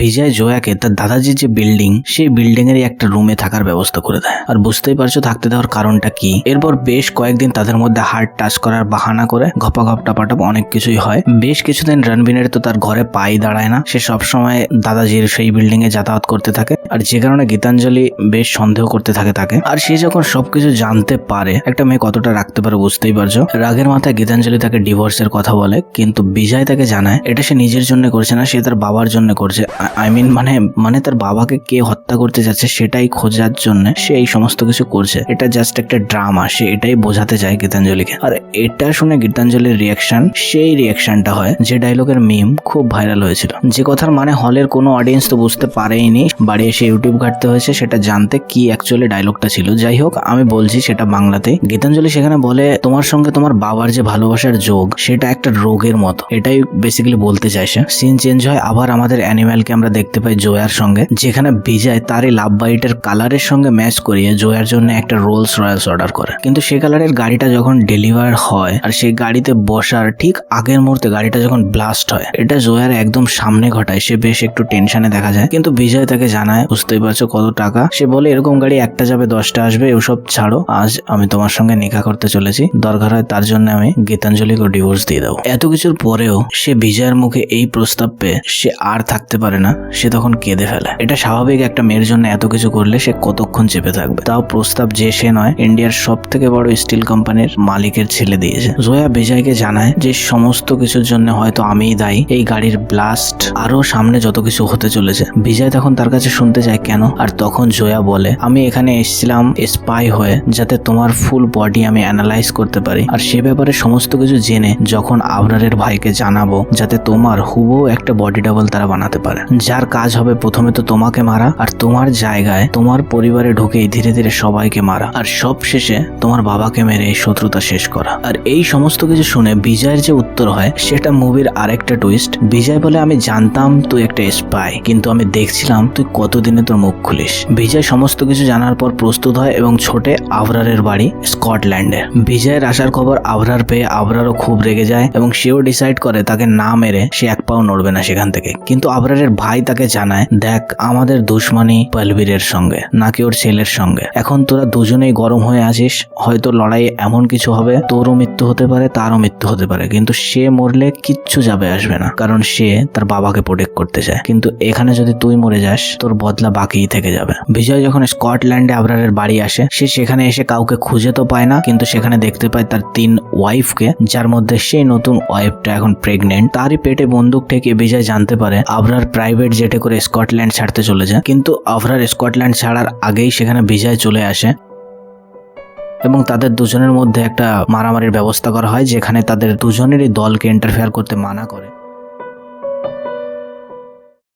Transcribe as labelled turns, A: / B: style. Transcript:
A: বিজয় জয়াকে তার দাদাজির যে বিল্ডিং সেই বিল্ডিং এর একটা রুমে থাকার ব্যবস্থা করে দেয়। আর বুঝতেই পারছো থাকতে দেওয়ার কারণটা কি। এরপর বেশ কয়েকদিন তাদের মধ্যে হার্ট টাচ করার বাহানা করে ঘপাঘপ টাপাটাপ অনেক কিছুই হয়। বেশ কিছুদিন রণবীরের তো তার ঘরে পাই দাঁড়ায় না, সে সবসময় দাদাজির সেই বিল্ডিং এ যাতায়াত করতে থাকে। আর যে কারণে গীতাঞ্জলি বেশ সন্দেহ করতে থাকে তাকে। আর সে যখন সবকিছু জানতে পারে একটা মেয়ে কতটা রাখতে পারে বুঝতেই পারছো। রাগের মাথায় গীতাঞ্জলি তাকে ডিভোর্সের কথা বলে, কিন্তু বিজয় তাকে জানায় এটা সে নিজের জন্য করছে না, সে তার বাবার জন্য করছে। আই মিন মানে তার বাবাকে কে হত্যা করতে যাচ্ছে সেটাই খোঁজার জন্য সে এই সমস্ত কিছু করছে। এটা জাস্ট একটা ড্রামা, সে এটাই বোঝাতে চায় গীতাঞ্জলিকে। আর এটা শুনে গীতাঞ্জলির রিয়াকশন সেই রিয়াকশনটা হয় যে ডায়লগের মিম খুব ভাইরাল হয়েছিল, যে কথার মানে হলের কোনো অডিয়েন্স তো বুঝতে পারেইনি, বাড়ি এসে ইউটিউব ঘাটতে হয়েছে সেটা জানতে কি অ্যাকচুয়ালি ডায়লগটা ছিল। যাই হোক আমি বলছি সেটা বাংলাতে। গীতাঞ্জলি সেখানে বলে তোমার সঙ্গে তোমার বাবার যে ভালোবাসার যোগ সেটা একটা রোগের মতো, এটাই বেসিক্যালি বলতে চাইছে। সিন চেঞ্জ হয়, আবার আমাদের অ্যানিম্যালকে আমরা দেখতে পাই জয়ার সঙ্গে, যেখানে বিজয় তারই লাভ বাইটের কালারের সঙ্গে ম্যাচ করিয়ে জয়ার জন্য একটা রোলস রয়্যালস অর্ডার করে। কিন্তু সে কালারের গাড়িটা যখন ডেলিভার হয় আর সেই গাড়িতে বসার ঠিক আগের মুহূর্তে গাড়িটা যখন ব্লাস্ট হয়, এটা জয়ার একদম সামনে ঘটায়। সে বেশ একটু টেনশনে দেখা যায়, কিন্তু বিজয় তাকে জানায় বুঝতেই পারছো কত টাকা। সে বলে এরকম গাড়ি একটা যাবে 10টা আসবে, ওসব ছাড়ো, আজ আমি তোমার সঙ্গে নিকা করতে চলেছি, দরকার হয় তার জন্য আমি গীতাঞ্জলিকে ডিভোর্স দিয়ে দাও। এত কিছুর পরেও সে বিজয়ের মুখে এই প্রস্তাব পেয়ে সে আর থাকতে পারে না, সে তখন কেঁদে ফেলে। এটা স্বাভাবিক, একটা মেয়ের জন্য এত কিছু করলে সে কতক্ষণ চেপে থাকবে। তাও প্রস্তাব যে সে নয়, ইন্ডিয়ার সব থেকে বড় স্টিল কোম্পানির মালিকের ছেলে দিয়েছে। জয়া বিজয়কে জানায় যে সমস্ত কিছুর জন্য হয়তো আমিই দায়ী, এই গাড়ির ব্লাস্ট আরো সামনে যত কিছু হতে চলেছে। বিজয় তখন তার কাছে শুনতে চায় কেন, আর তখন জয়া বলে আমি এখানে এসেছিলাম স্পাই হয়ে, যাতে তোমার ফুল বডি আমি অ্যানালাইজ করতে পারি, আর সে ব্যাপারে সমস্ত কিছু জেনে যখন আবরারের ভাইকে জানাবো, যাতে তোমার হুবহু একটা বডি ডাবল তারা বানাতে পারে, যার কাজ হবে প্রথমে তো তোমাকে মারা, আর তোমার জায়গায় তোমার পরিবারে ঢুকেই ধীরে ধীরে সবাইকে মারা, আর সব শেষে তোমার বাবাকে মেরে এই শত্রুতা শেষ করা। আর এই সমস্ত কিছু শুনে বিজয়ের যে উত্তর হয় সেটা মুভির আরেকটা টুইস্ট। বিজয় বলে আমি জানতাম তুই একটা স্পাই, কিন্তু আমি দেখছিলাম তুই কতদিনে তোর মুখ খুলিস। বিজয় সমস্ত কিছু জানার পর প্রস্তুত হয় এবং ছোটে আবরারের বাড়ি স্কটল্যান্ডে। বিজয়ের আসার খবর আবরার পেয়ে আবরারও খুব রেগে যায় এবং সেও ডিসাইড করে তাকে না মেরে সে এক পাও নড়বে না সেখান থেকে। কিন্তু আবরারের ভাই তাকে জানায় দেখ আমাদের দুশ্মনী বলবীরের সঙ্গে নাকি ওর ছেলের সঙ্গে, এখন তোরা দুজনেই গরম হয়ে আছিস, হয়তো লড়াই এমন কিছু হবে তোরও মৃত্যু হতে পারে তারও মৃত্যু হতে পারে, কিন্তু সে মরলে কিচ্ছু যাবে আসবে না, কারণ সে তার বাবাকে প্রোটেক্ট করতে চায়। কিন্তু এখানে যদি তুই মরে যাস তোর বদলা বাকিই থেকে যাবে। বিজয় যখন স্কটল্যান্ডে আবরারের বাড়ি আসে, সে সেখানে এসে কাউকে খুঁজে তো পায় না, কিন্তু সেখানে দেখতে পায় তার 3 ওয়াইফকে, যার মধ্যে সেই নতুন ওয়াইফটা এখন প্রেগনেন্ট। তারই পেটে বন্দুক ঠেকে বিজয় জানতে পারে আবরার প্রাইভেট জেটে করে স্কটল্যান্ড ছাড়তে চলেছে। কিন্তু আবরার স্কটল্যান্ড ছাড়ার আগেই সেখানে বিজয় চলে আসে এবং তাদের দুজনের মধ্যে একটা মারামারির ব্যবস্থা করা হয়, যেখানে তাদের দুজনেরই দলকে ইন্টারফেয়ার করতে মানা করে।